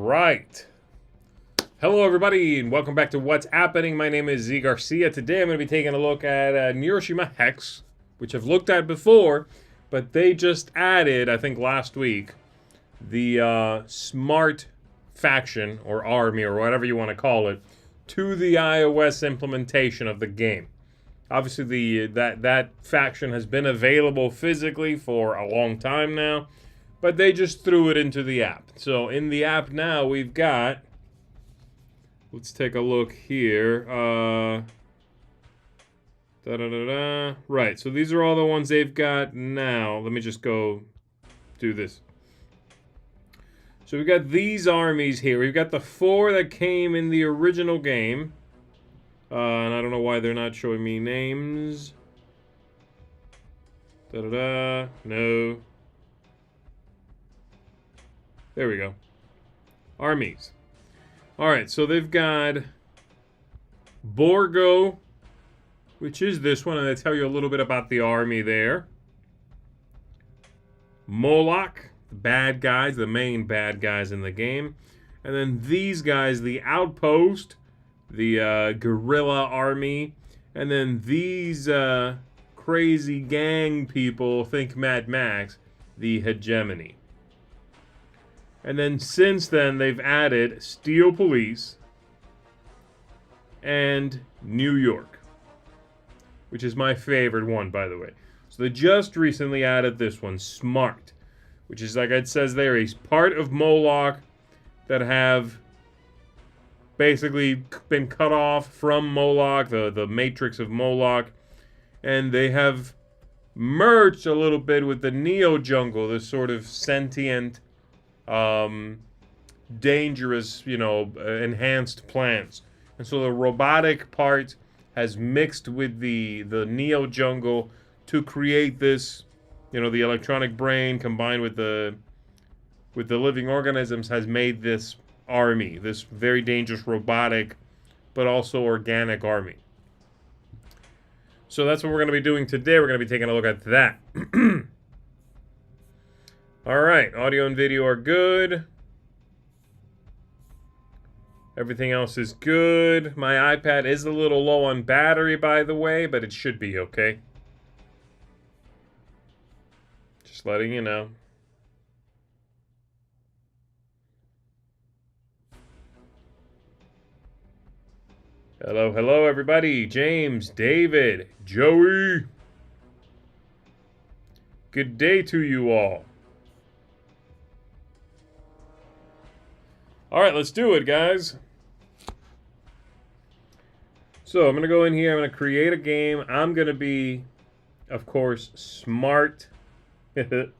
right. Hello, everybody, and welcome back to What's Happening. My name is Z Garcia. Today, I'm going to be taking a look at Neuroshima Hex, which I've looked at before, but they just added, I think last week, the smart faction, or army, or whatever you want to call it, to the iOS implementation of the game. Obviously, that faction has been available physically for a long time now, but they just threw it into the app. So in the app now, we've got... Let's take a look here. Right, so these are all the ones they've got now. Let me just go do this. So we've got these armies here. We've got the 4 that came in the original game. And I don't know why they're not showing me names. No. There we go. Armies. Alright, so they've got Borgo, which is this one, and they tell you a little bit about the army there. Moloch, the bad guys, the main bad guys in the game. And then these guys, the Outpost, the guerrilla army. And then these crazy gang people, think Mad Max, the hegemony. And then since then, they've added Steel Police and New York, which is my favorite one, by the way. So they just recently added this one, Smart, which is, like it says there, a part of Moloch that have basically been cut off from Moloch, the matrix of Moloch, and they have merged a little bit with the Neo Jungle, this sort of sentient, dangerous, enhanced plants. And so the robotic part has mixed with the Neo Jungle to create this, the electronic brain combined with the living organisms has made this army, this very dangerous robotic but also organic army. So that's what we're going to be doing today. We're going to be taking a look at that. Alright, audio and video are good. Everything else is good. My iPad is a little low on battery, by the way, but it should be okay. Just letting you know. Hello, hello, everybody. James, David, Joey. Good day to you all. All right, let's do it, guys. So I'm going to go in here. I'm going to create a game. I'm going to be, of course, smart. And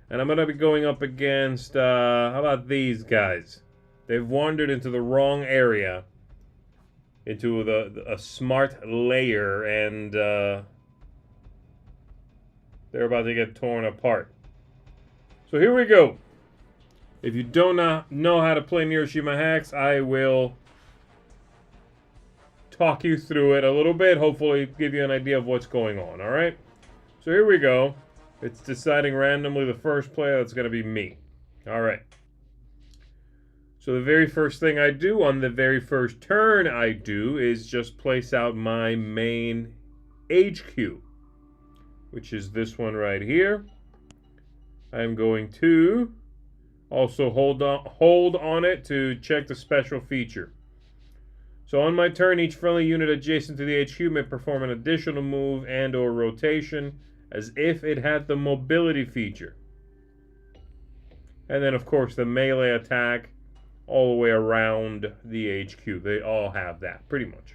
I'm going to be going up against, how about these guys? They've wandered into the wrong area. Into a smart layer, and they're about to get torn apart. So here we go. If you don't know how to play Neuroshima Hex, I will talk you through it a little bit, hopefully give you an idea of what's going on, alright? So here we go. It's deciding randomly the first player. That's going to be me. Alright. So the very first thing I do on the very first turn I do is just place out my main HQ, which is this one right here. I'm going to also hold on it to check the special feature. So on my turn, each friendly unit adjacent to the HQ may perform an additional move and or rotation as if it had the mobility feature. And then, of course, the melee attack all the way around the HQ. They all have that, pretty much.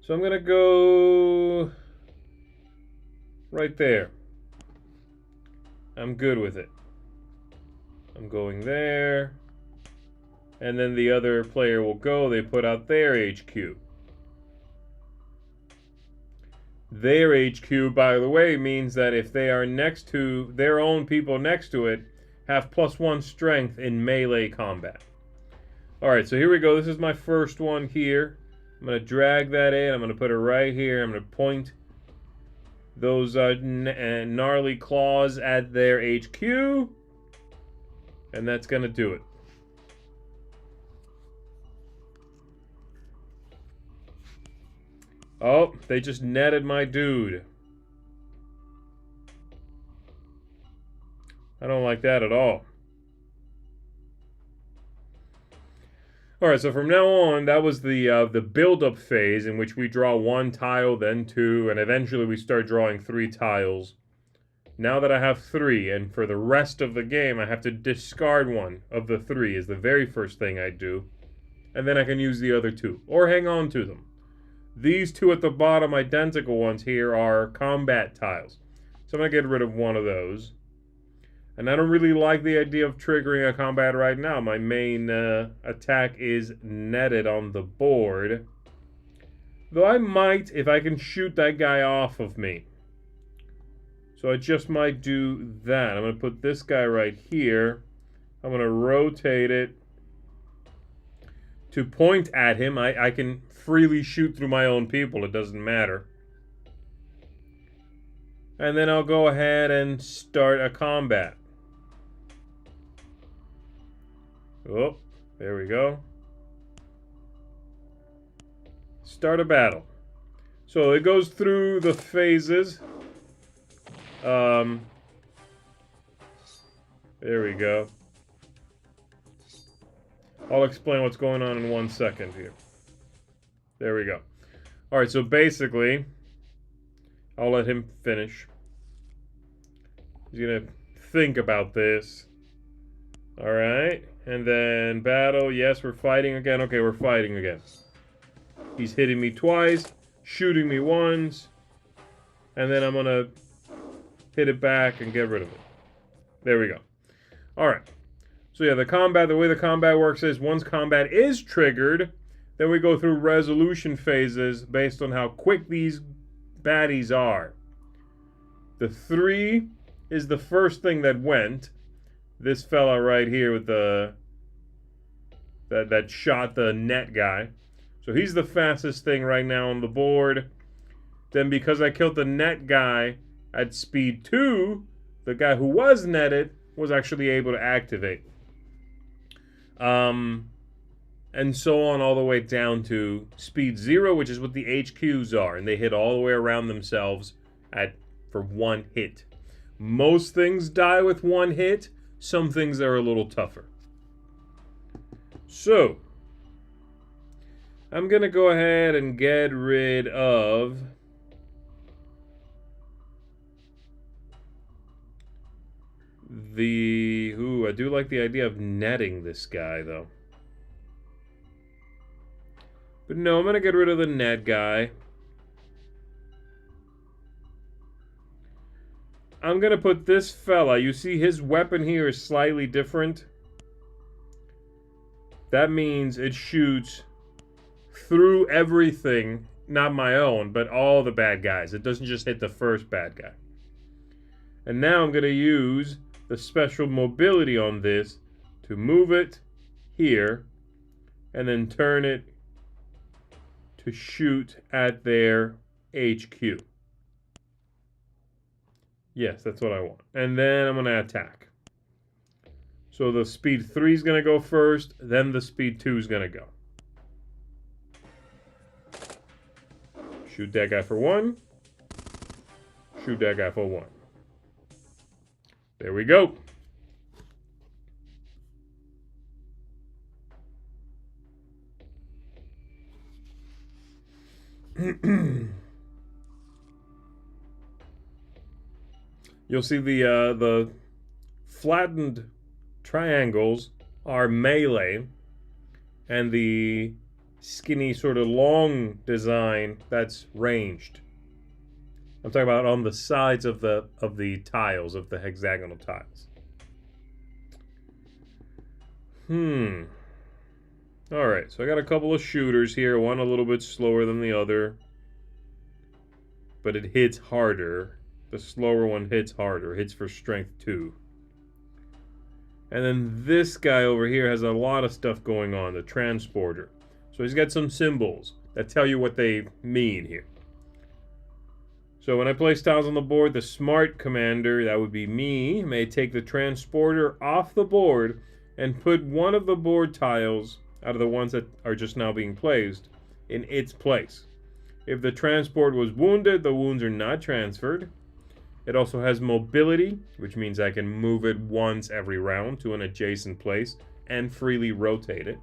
So I'm going to go right there. I'm good with it. I'm going there. And then the other player will go. They put out their HQ. Their HQ, by the way, means that if they are next to their own people next to it, have +1 strength in melee combat. Alright, so here we go. This is my first one here. I'm going to drag that in. I'm going to put it right here. I'm going to point those gnarly claws at their HQ. And that's gonna do it. Oh, they just netted my dude. I don't like that at all. Alright, so from now on, that was the build-up phase in which we draw one tile, then two, and eventually we start drawing 3 tiles. Now that I have 3, and for the rest of the game, I have to discard one of the 3 is the very first thing I do. And then I can use the other 2, or hang on to them. These 2 at the bottom, identical ones here, are combat tiles. So I'm going to get rid of one of those. And I don't really like the idea of triggering a combat right now. My main attack is netted on the board. Though I might, if I can shoot that guy off of me. So I just might do that. I'm going to put this guy right here. I'm going to rotate it to point at him. I can freely shoot through my own people. It doesn't matter. And then I'll go ahead and start a combat. Oh, there we go. Start a battle. So it goes through the phases. There we go. I'll explain what's going on in 1 second here. There we go. Alright, so basically, I'll let him finish. He's gonna think about this. Alright, and then battle. Yes, we're fighting again. Okay, we're fighting again. He's hitting me twice, shooting me once, and then I'm gonna hit it back and get rid of it. There we go. Alright. So yeah, the way the combat works is once combat is triggered, then we go through resolution phases based on how quick these baddies are. The 3 is the first thing that went. This fella right here with the that shot the net guy. So he's the fastest thing right now on the board. Then because I killed the net guy at speed 2, the guy who was netted was actually able to activate. And so on all the way down to speed 0, which is what the HQs are. And they hit all the way around themselves for 1 hit. Most things die with 1 hit. Some things are a little tougher. So, I'm going to go ahead and get rid of I do like the idea of netting this guy, though. But no, I'm going to get rid of the net guy. I'm going to put this fella. You see his weapon here is slightly different. That means it shoots through everything, not my own, but all the bad guys. It doesn't just hit the first bad guy. And now I'm going to use the special mobility on this to move it here and then turn it to shoot at their HQ. Yes, that's what I want. And then I'm going to attack. So the speed 3 is going to go first, then the speed 2 is going to go. Shoot that guy for 1. Shoot that guy for 1. There we go. You'll see the flattened triangles are melee, and the skinny sort of long design that's ranged. I'm talking about on the sides of the tiles, of the hexagonal tiles. Alright, so I got a couple of shooters here, one a little bit slower than the other. But it hits harder. The slower one hits harder, hits for strength 2. And then this guy over here has a lot of stuff going on, the transporter. So he's got some symbols that tell you what they mean here. So when I place tiles on the board, the smart commander, that would be me, may take the transporter off the board and put one of the board tiles, out of the ones that are just now being placed, in its place. If the transport was wounded, the wounds are not transferred. It also has mobility, which means I can move it once every round to an adjacent place and freely rotate it.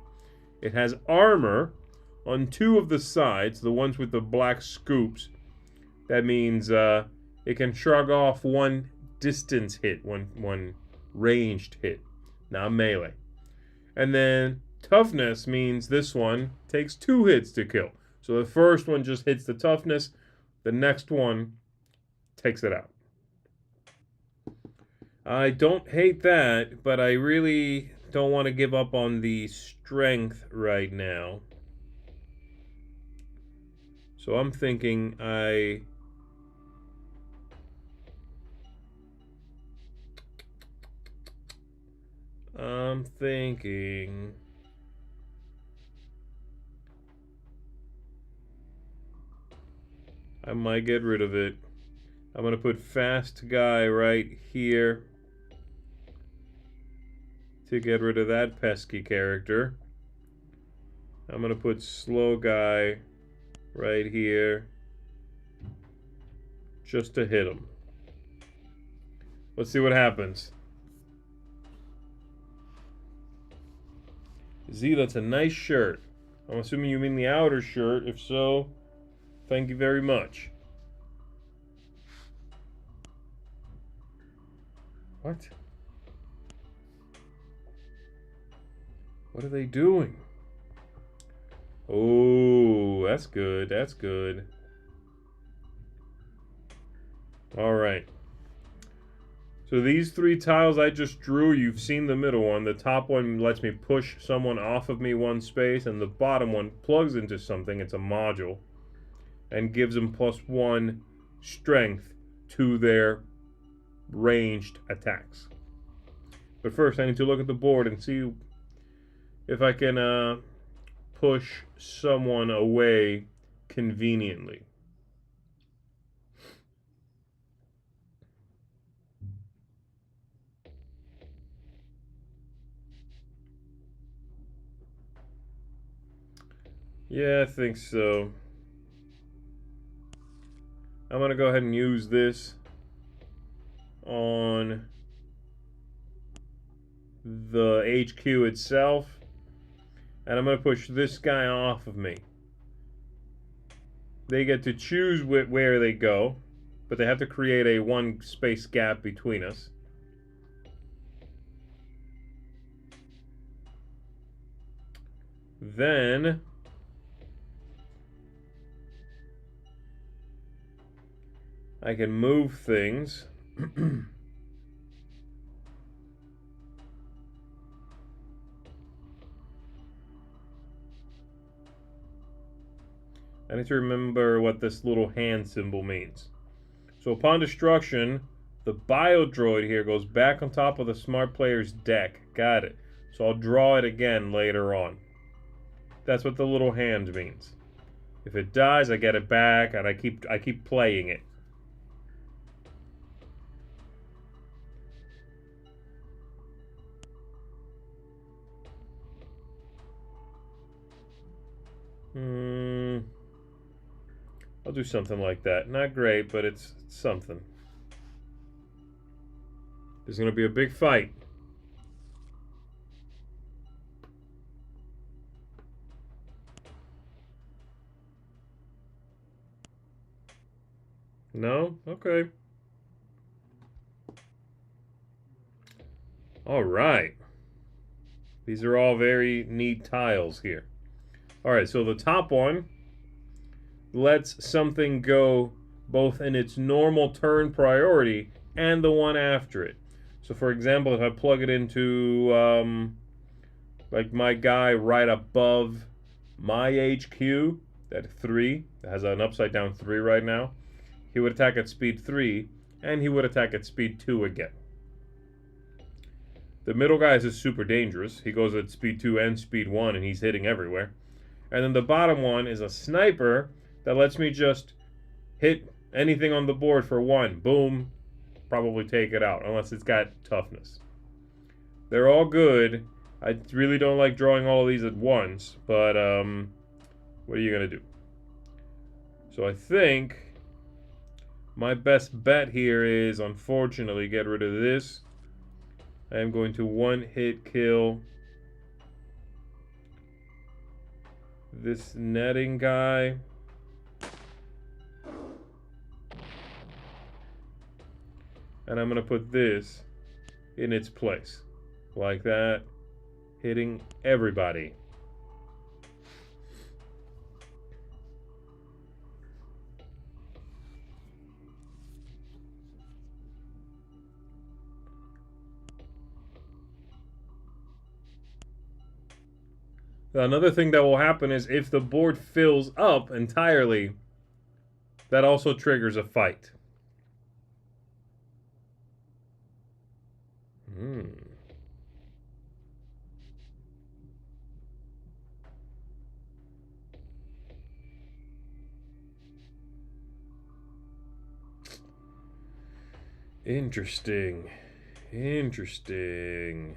It has armor on 2 of the sides, the ones with the black scoops. That means it can shrug off 1 distance hit, one ranged hit, not melee. And then toughness means this one takes 2 hits to kill. So the first one just hits the toughness, the next one takes it out. I don't hate that, but I really don't want to give up on the strength right now. So I'm thinking I might get rid of it. I'm going to put fast guy right here to get rid of that pesky character. I'm going to put slow guy right here just to hit him. Let's see what happens. Z, that's a nice shirt. I'm assuming you mean the outer shirt. If so, thank you very much. What? What are they doing? Oh, that's good. That's good. All right. So these 3 tiles I just drew, you've seen the middle one. The top one lets me push someone off of me 1 space, and the bottom one plugs into something. It's a module. And gives them +1 strength to their ranged attacks. But first, I need to look at the board and see if I can push someone away conveniently. Yeah, I think so. I'm going to go ahead and use this on the HQ itself. And I'm going to push this guy off of me. They get to choose where they go, but they have to create a 1 space gap between us. Then I can move things. I need to remember what this little hand symbol means. So upon destruction, the Biodroid here goes back on top of the smart player's deck. Got it. So I'll draw it again later on. That's what the little hand means. If it dies, I get it back, and I keep playing it. I'll do something like that. Not great, but it's something. There's going to be a big fight. No? Okay. All right. These are all very neat tiles here. All right, so the top one lets something go both in its normal turn priority and the one after it. So for example, if I plug it into like my guy right above my HQ, that 3, that has an upside down 3 right now, he would attack at speed 3, and he would attack at speed 2 again. The middle guy is super dangerous. He goes at speed 2 and speed 1, and he's hitting everywhere. And then the bottom one is a sniper that lets me just hit Anything on the board for 1, boom, probably take it out, unless it's got toughness. They're all good. I really don't like drawing all of these at once, but what are you gonna do? So I think my best bet here is, unfortunately, get rid of this. I am going to one-hit kill this netting guy. And I'm going to put this in its place. Like that. Hitting everybody. Another thing that will happen is if the board fills up entirely, that also triggers a fight. Interesting. Interesting.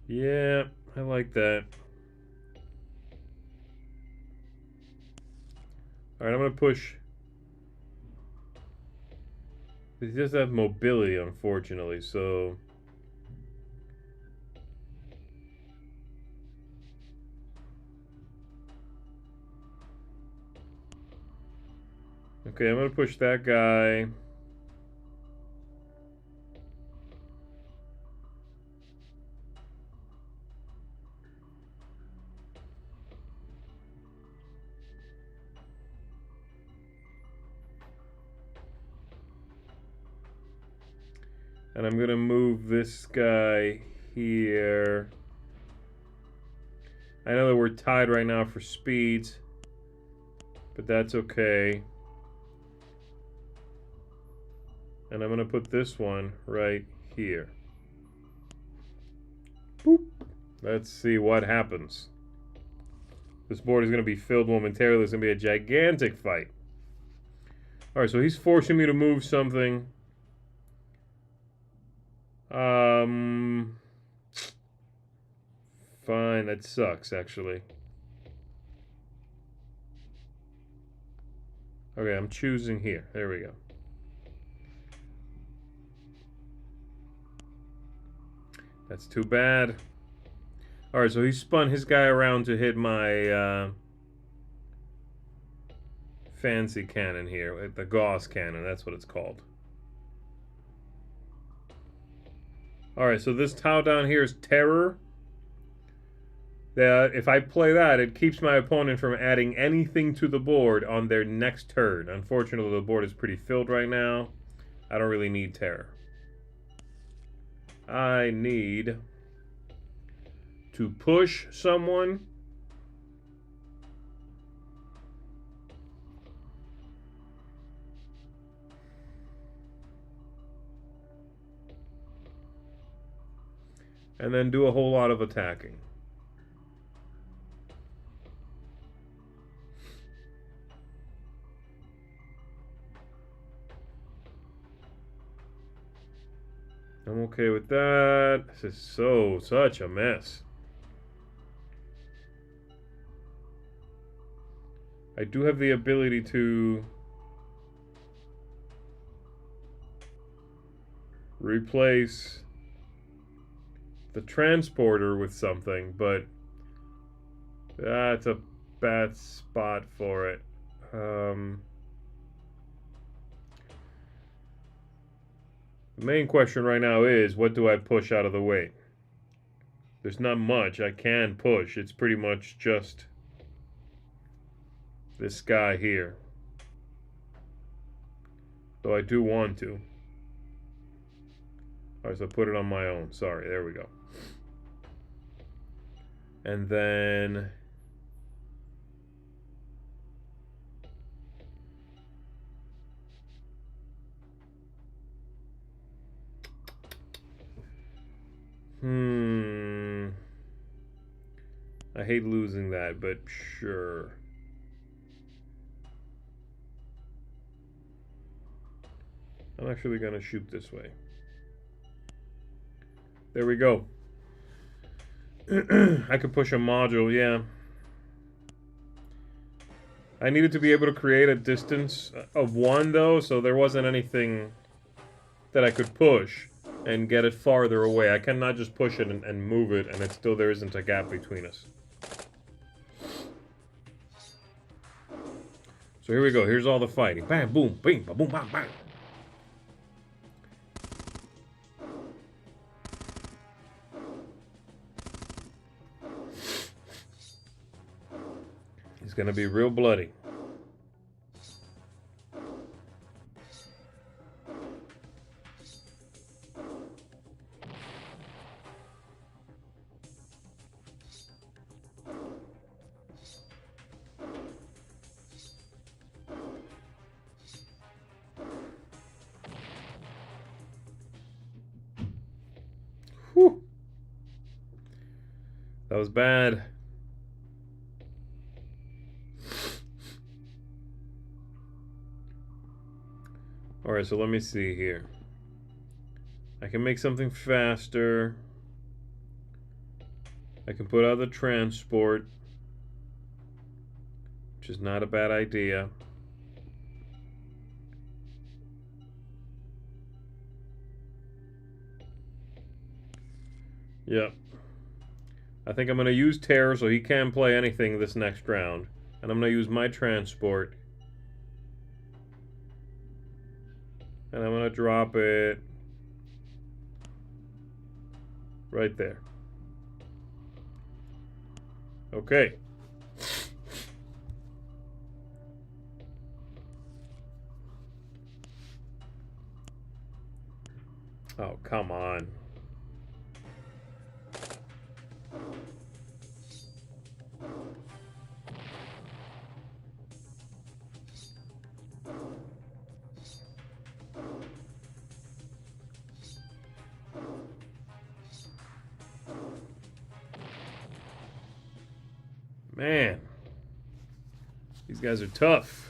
Yeah, I like that. Alright, I'm going to push. He does have mobility, unfortunately, so... Okay, I'm going to push that guy. And I'm going to move this guy here. I know that we're tied right now for speeds, but that's okay. And I'm going to put this one right here. Boop. Let's see what happens. This board is going to be filled momentarily. There's going to be a gigantic fight. Alright, so he's forcing me to move something. Fine, that sucks, actually. Okay, I'm choosing here. There we go. That's too bad. Alright, so he spun his guy around to hit my fancy cannon here. The Gauss cannon, that's what it's called. Alright, so this tile down here is Terror. That if I play that, it keeps my opponent from adding anything to the board on their next turn. Unfortunately, the board is pretty filled right now. I don't really need Terror. I need to push someone. And then do a whole lot of attacking. I'm okay with that. This is such a mess. I do have the ability to replace the transporter with something, but that's a bad spot for it. The main question right now is, what do I push out of the way? There's not much I can push. It's pretty much just this guy here. Though I do want to. Alright, so put it on my own. Sorry, there we go. And then... I hate losing that, but sure. I'm actually gonna shoot this way. There we go. I could push a module, yeah. I needed to be able to create a distance of 1, though, so there wasn't anything that I could push and get it farther away. I cannot just push it and move it, and there isn't a gap between us. So here we go. Here's all the fighting. Bam, boom, bing, ba boom, bam, bam. It's gonna be real bloody. Whew. That was bad. Alright, so let me see here. I can make something faster. I can put out the transport, which is not a bad idea. Yep. I think I'm going to use Terror so he can't play anything this next round. And I'm going to use my transport. And I'm going to drop it right there. Okay. Oh, come on. Man, these guys are tough.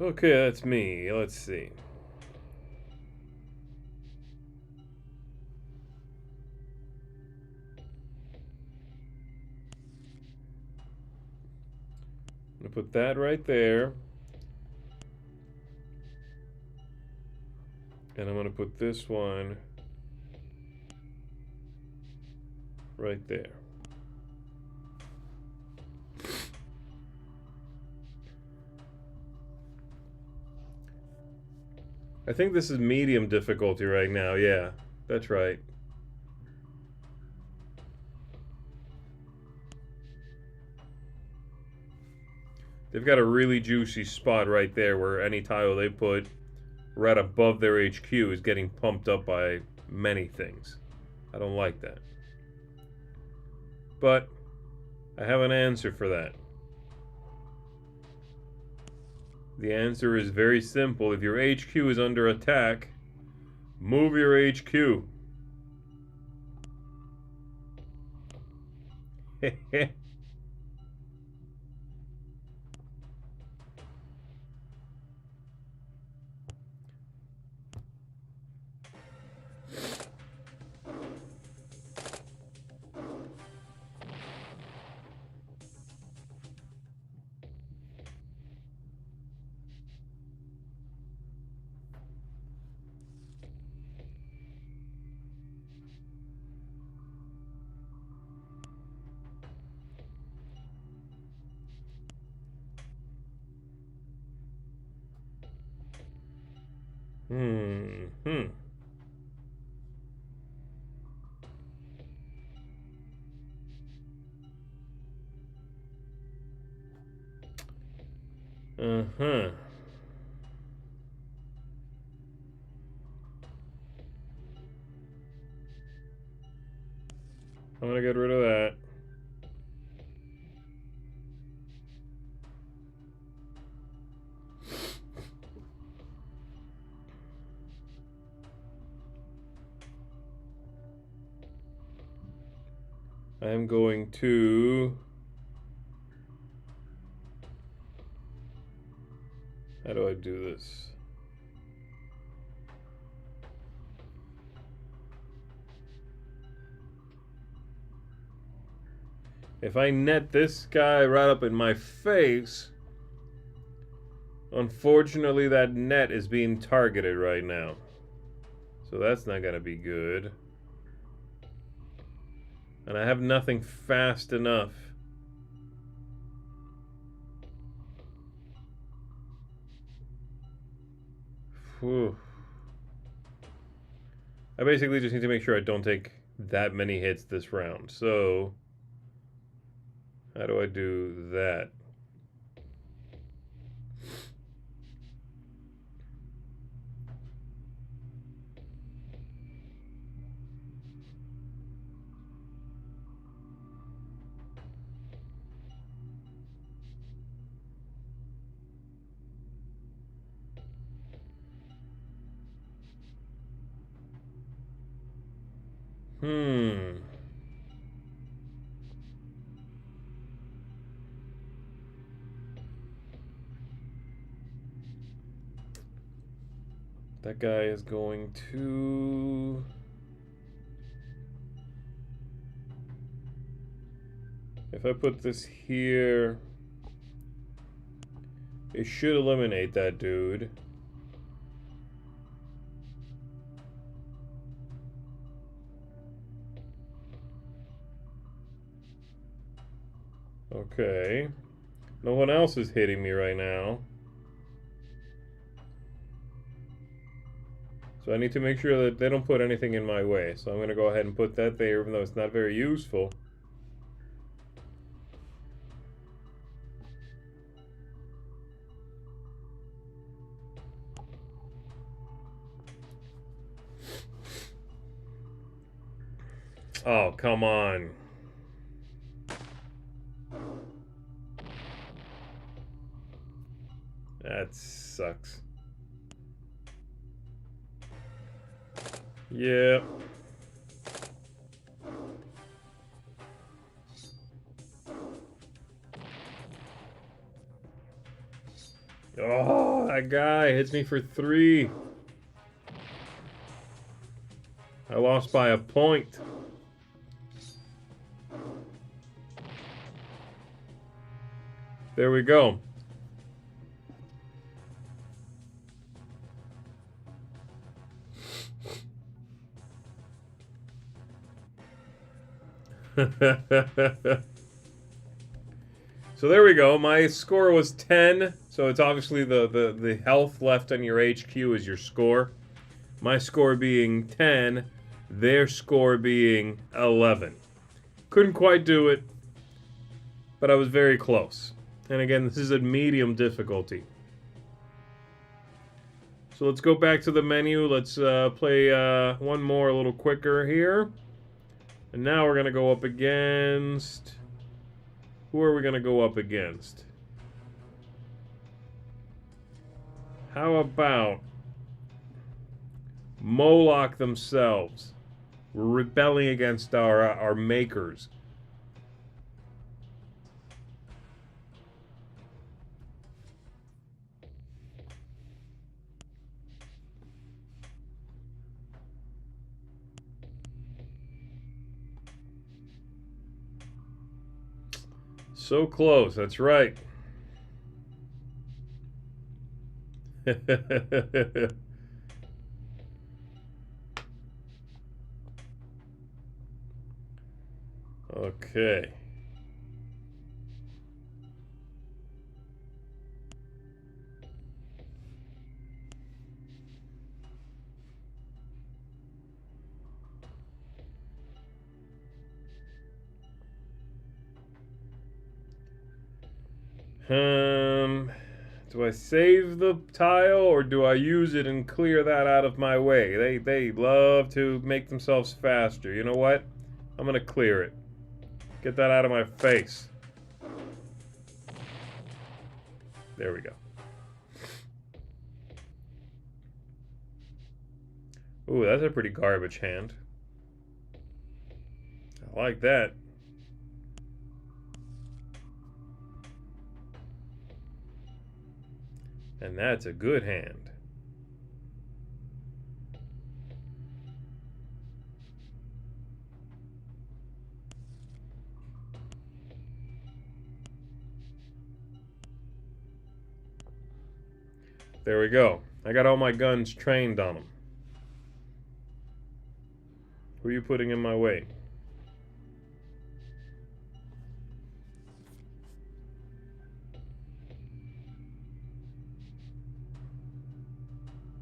Okay, that's me. Let's see. I'm gonna put that right there. And I'm gonna put this one right there. I think this is medium difficulty right now. Yeah, that's right. They've got a really juicy spot right there where any tile they put right above their HQ is getting pumped up by many things. I don't like that. But I have an answer for that. The answer is very simple. If your HQ is under attack, move your HQ. Uh-huh. I'm gonna get rid of that. I'm going to... How do I do this? If I net this guy right up in my face, unfortunately that net is being targeted right now. So that's not gonna be good. And I have nothing fast enough. Whew. I basically just need to make sure I don't take that many hits this round. So, how do I do that? That guy is going to... If I put this here, it should eliminate that dude. Okay. No one else is hitting me right now. So I need to make sure that they don't put anything in my way. So I'm going to go ahead and put that there, even though it's not very useful. Oh, come on. That sucks. Yeah. Oh, that guy hits me for 3. I lost by a point. There we go. So there we go. My score was 10. So it's obviously the health left on your HQ is your score. My score being 10, their score being 11. Couldn't quite do it, but I was very close. And again, this is at medium difficulty. So let's go back to the menu. Let's play one more a little quicker here. And now we're going to go up against... Who are we going to go up against? How about Moloch themselves? We're rebelling against our makers. So close, that's right. Okay. Do I save the tile or do I use it and clear that out of my way? They love to make themselves faster. You know what? I'm gonna clear it. Get that out of my face. There we go. Ooh, that's a pretty garbage hand. I like that. And that's a good hand. There we go. I got all my guns trained on them. Who are you putting in my way?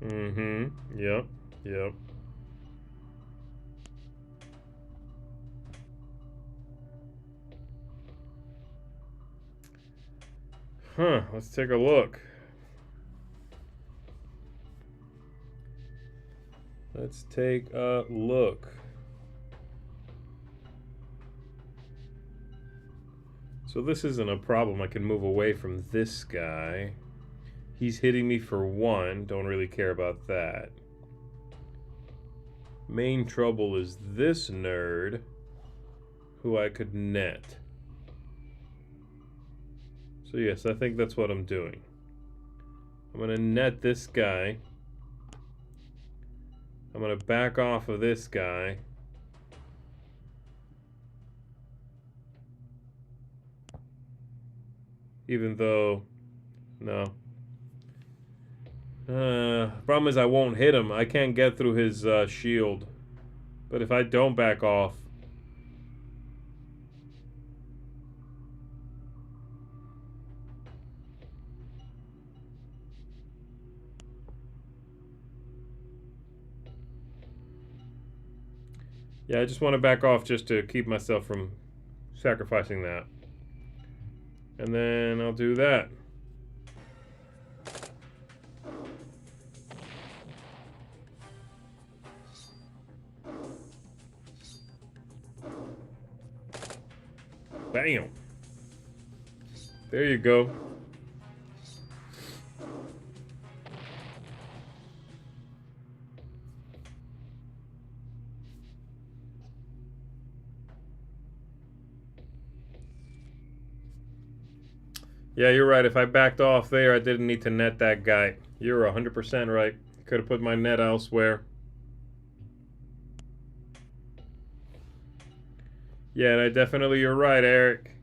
Mm-hmm. Yep. Yep. Huh. Let's take a look. Let's take a look. So this isn't a problem. I can move away from this guy. He's hitting me for 1. Don't really care about that. Main trouble is this nerd, who I could net. So yes, I think that's what I'm doing. I'm going to net this guy. I'm going to back off of this guy. Even though, no. Problem is I won't hit him. I can't get through his shield. But if I don't back off, yeah, I just want to back off just to keep myself from sacrificing that. And then I'll do that. Bam. There you go. Yeah, you're right. If I backed off there, I didn't need to net that guy. You're 100% right. Could have put my net elsewhere. Yeah, and you're right, Eric.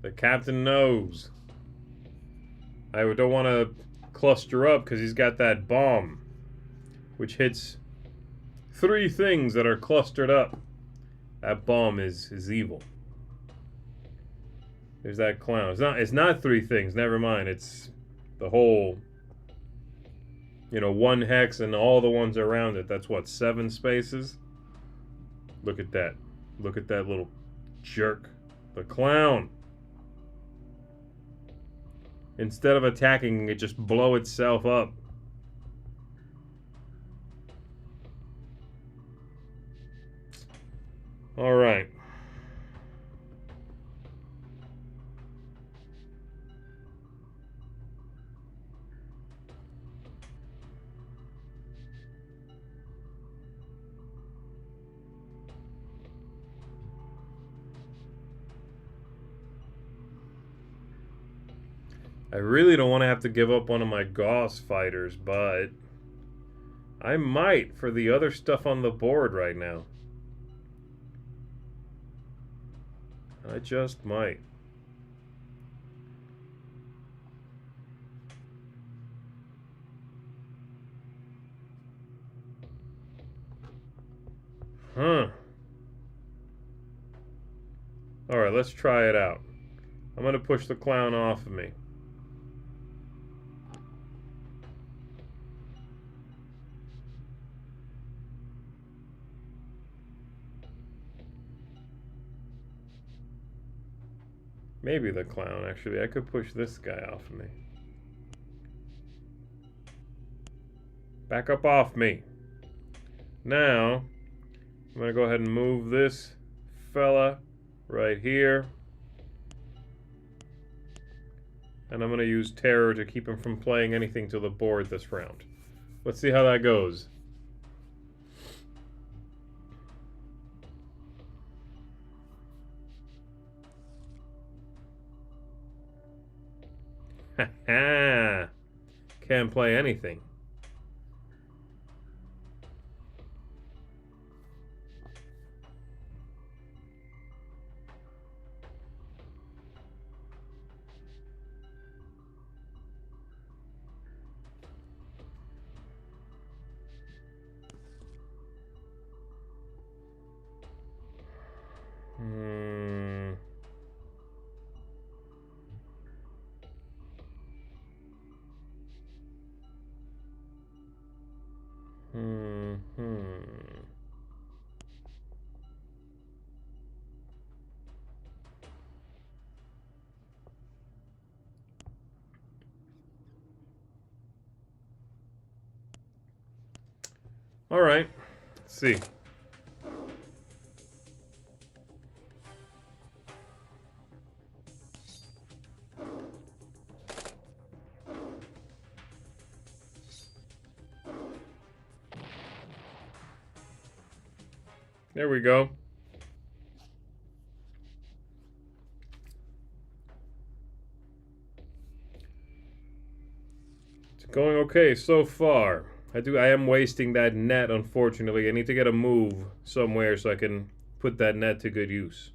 The captain knows. I don't want to cluster up because he's got that bomb, which hits 3 things that are clustered up. That bomb is evil. There's that clown. It's not 3 things. Never mind. It's the whole, 1 hex and all the ones around it. That's what, 7 spaces? Look at that. Look at that little jerk. The clown. Instead of attacking, it just blow itself up. All right. I really don't want to have to give up one of my Gauss fighters, but I might for the other stuff on the board right now. I just might. Huh. Alright, let's try it out. I'm going to push the clown off of me. Maybe the clown, actually. I could push this guy off of me. Back up off me. Now, I'm going to go ahead and move this fella right here. And I'm going to use terror to keep him from playing anything to the board this round. Let's see how that goes. Ha! Can't play anything. Hmm. All right. Let's see. There we go. It's going okay so far. I am wasting that net, unfortunately. I need to get a move somewhere so I can put that net to good use.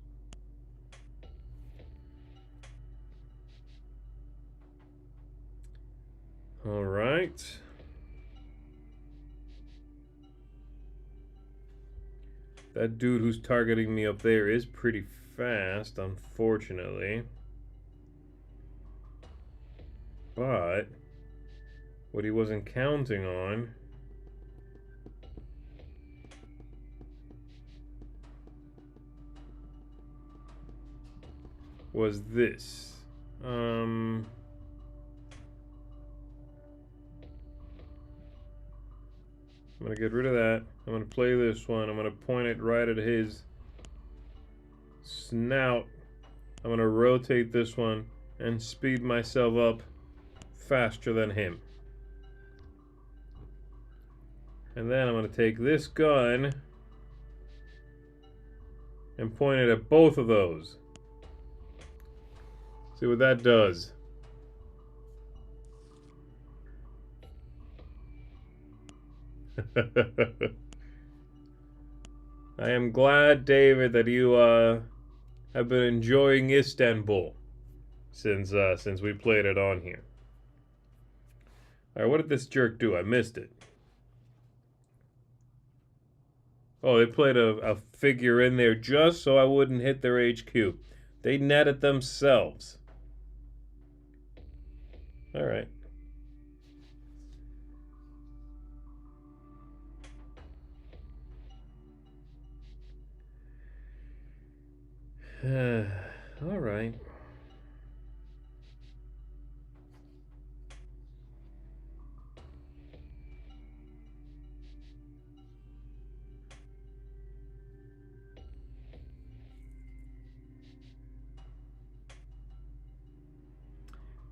All right. That dude who's targeting me up there is pretty fast, unfortunately. But what he wasn't counting on was this. I'm going to get rid of that. I'm going to play this one. I'm going to point it right at his snout. I'm going to rotate this one and speed myself up faster than him. And then I'm going to take this gun and point it at both of those. See what that does. I am glad, David, that you have been enjoying Istanbul since we played it on here. All right, what did this jerk do? I missed it. Oh, they played a figure in there just so I wouldn't hit their HQ. They netted themselves. All right. All right.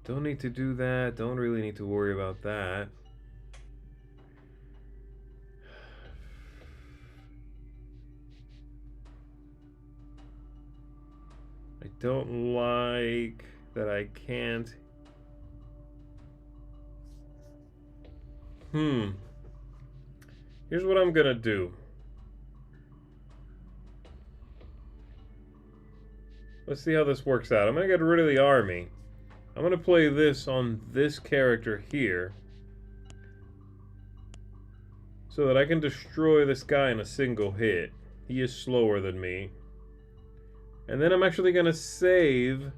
Don't need to do that. Don't really need to worry about that. I don't like that I can't. Here's what I'm gonna do. Let's see how this works out. I'm gonna get rid of the army. I'm gonna play this on this character here, so that I can destroy this guy in a single hit. He is slower than me. And then I'm actually gonna save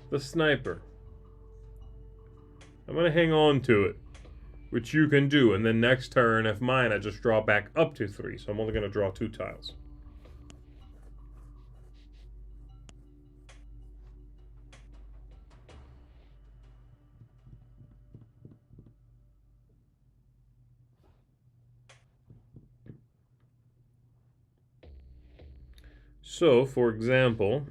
the sniper. I'm gonna hang on to it, which you can do, and then next turn, if mine, I just draw back up to 3, so I'm only gonna draw 2 tiles. So, for example,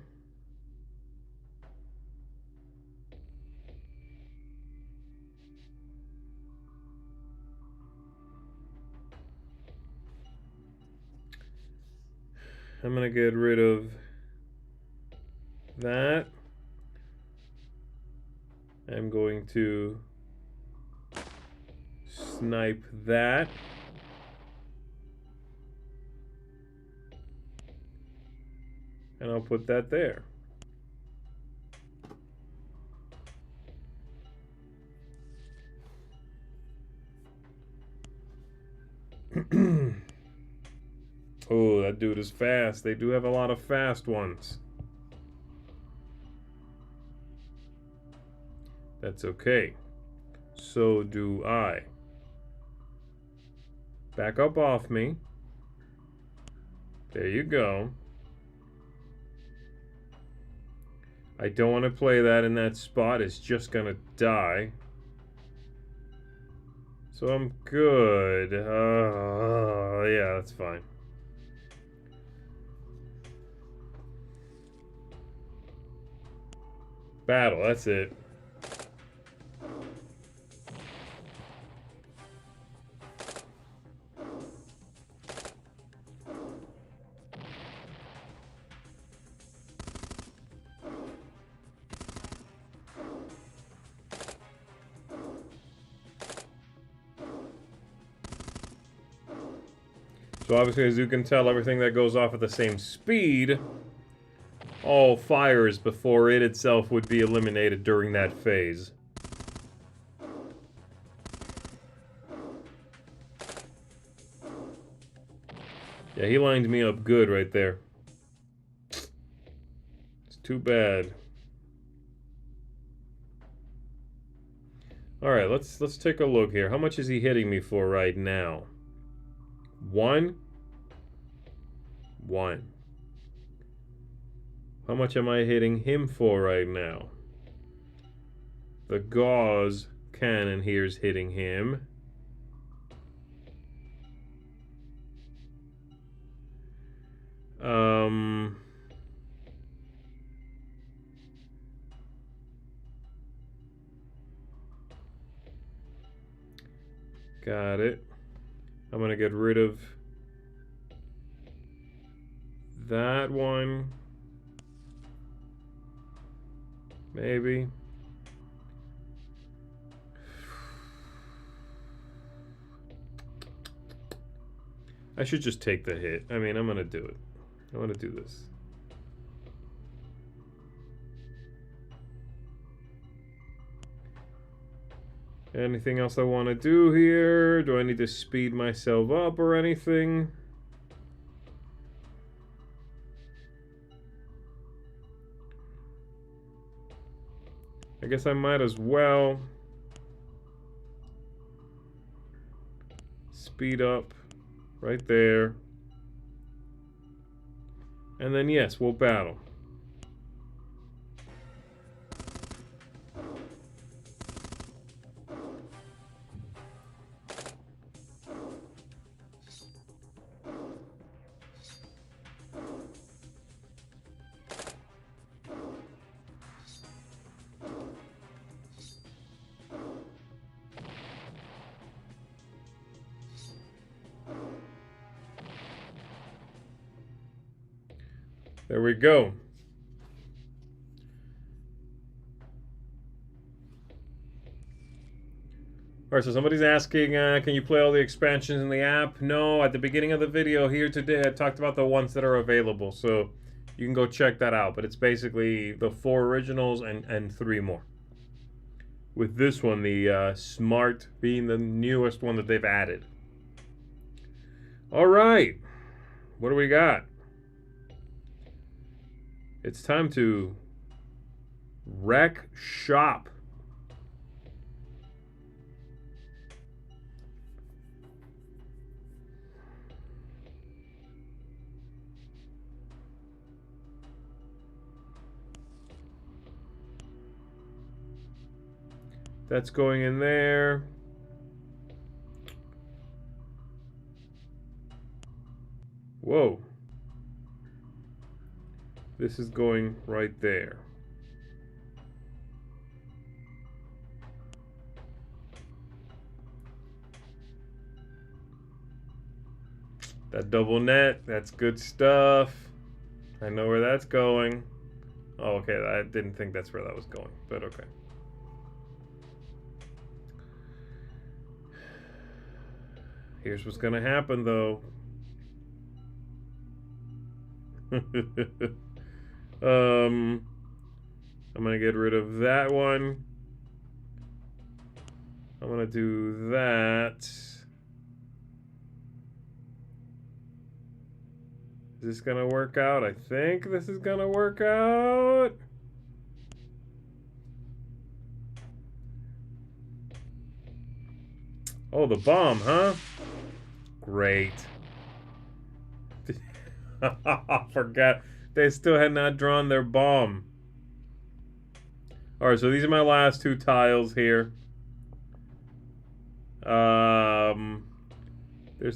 I'm going to get rid of that. I'm going to snipe that. And I'll put that there. Oh, that dude is fast. They do have a lot of fast ones. That's okay. So do I. Back up off me. There you go. I don't want to play that in that spot. It's just gonna die. So I'm good. Yeah, that's fine. Battle, that's it. So obviously, as you can tell, everything that goes off at the same speed all fires before it itself would be eliminated during that phase. Yeah, he lined me up good right there. It's too bad. Alright, let's take a look here. How much is he hitting me for right now? 1? 1. How much am I hitting him for right now? The gauze cannon here's hitting him. Got it. I'm gonna get rid of that one. Maybe. I should just take the hit. I mean, I'm gonna do it. I want to do this. Anything else I want to do here? Do I need to speed myself up or anything? I guess I might as well speed up right there. And then yes, we'll battle. There we go. Alright, so somebody's asking, can you play all the expansions in the app? No, at the beginning of the video here today, I talked about the ones that are available, so you can go check that out. But it's basically the 4 originals and 3 more. With this one, the Smart being the newest one that they've added. Alright, what do we got? It's time to wreck shop. That's going in there. Whoa. This is going right there. That double net, that's good stuff. I know where that's going. Oh, okay, I didn't think that's where that was going, but okay. Here's what's gonna happen, though. I'm gonna get rid of that one. I'm gonna do that. Is this gonna work out? I think this is gonna work out. Oh, the bomb, huh? Great. I forgot. They still had not drawn their bomb. Alright, so these are my last two tiles here. There's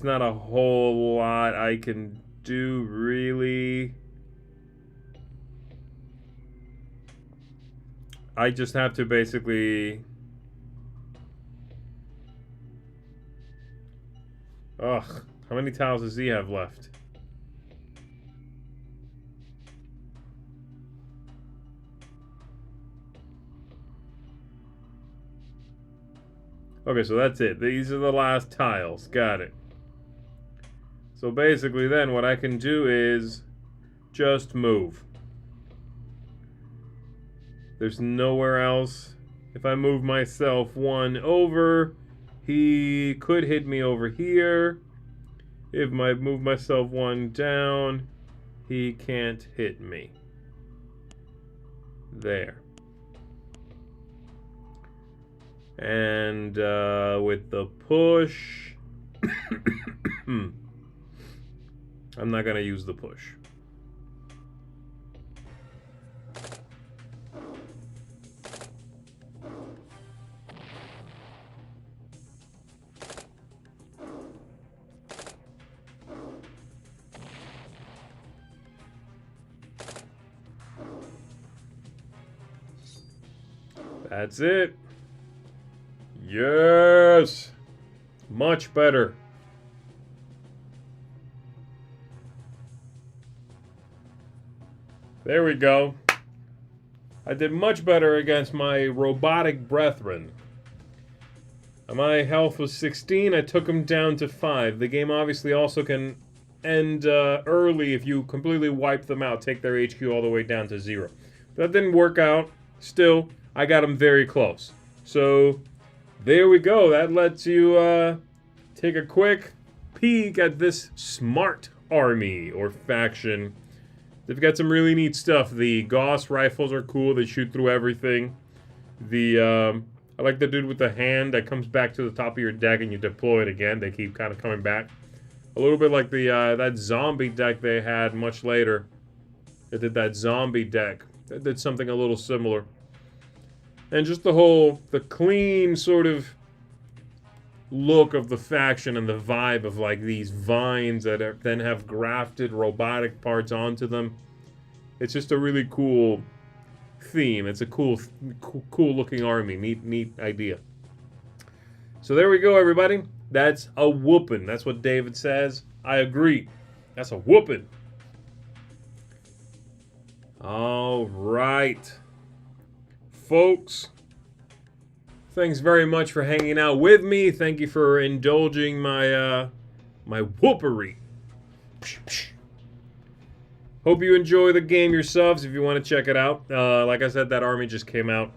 not a whole lot I can do, really. I just have to basically... Ugh, how many tiles does he have left? Okay, so that's it. These are the last tiles. Got it. So basically then what I can do is just move. There's nowhere else. If I move myself one over, he could hit me over here. If I move myself one down, he can't hit me. There. And with the push, I'm not gonna use the push. That's it. Yes! Much better. There we go. I did much better against my robotic brethren. My health was 16. I took him down to 5. The game obviously also can end early if you completely wipe them out, take their HQ all the way down to 0. That didn't work out. Still, I got him very close. So... there we go. That lets you take a quick peek at this smart army or faction. They've got some really neat stuff. The Gauss rifles are cool. They shoot through everything. I like the dude with the hand that comes back to the top of your deck and you deploy it again. They keep kind of coming back. A little bit like the that zombie deck they had much later. They did that zombie deck. They did something a little similar. And just the clean sort of look of the faction and the vibe of like these vines that then have grafted robotic parts onto them. It's just a really cool theme. It's a cool looking army. Neat idea. So there we go, everybody. That's a whoopin'. That's what David says. I agree. That's a whoopin'. All right. Folks, thanks very much for hanging out with me. Thank you for indulging my my whoopery. Hope you enjoy the game yourselves if you want to check it out. Like I said, that army just came out.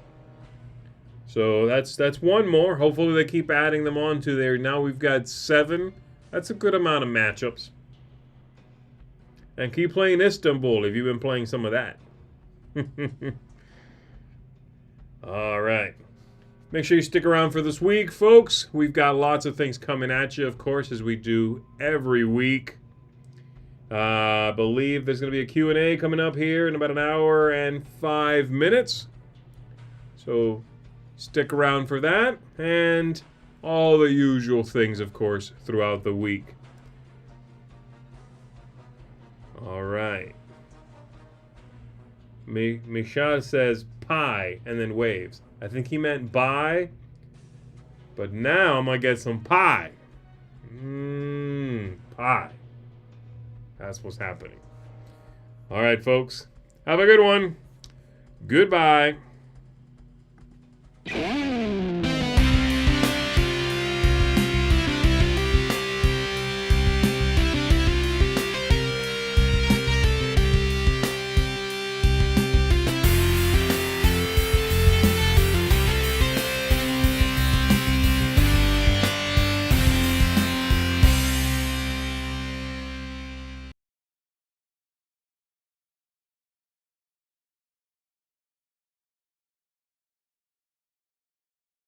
So that's one more. Hopefully they keep adding them on to there. Now we've got 7. That's a good amount of matchups. And keep playing Istanbul if you've been playing some of that. All right. Make sure you stick around for this week, folks. We've got lots of things coming at you, of course, as we do every week. I believe there's going to be a Q&A coming up here in about an hour and 5 minutes. So stick around for that. And all the usual things, of course, throughout the week. All right. Misha says pie and then waves. I think he meant bye, but now I'm gonna get some pie. Pie. That's what's happening. All right, folks. Have a good one. Goodbye.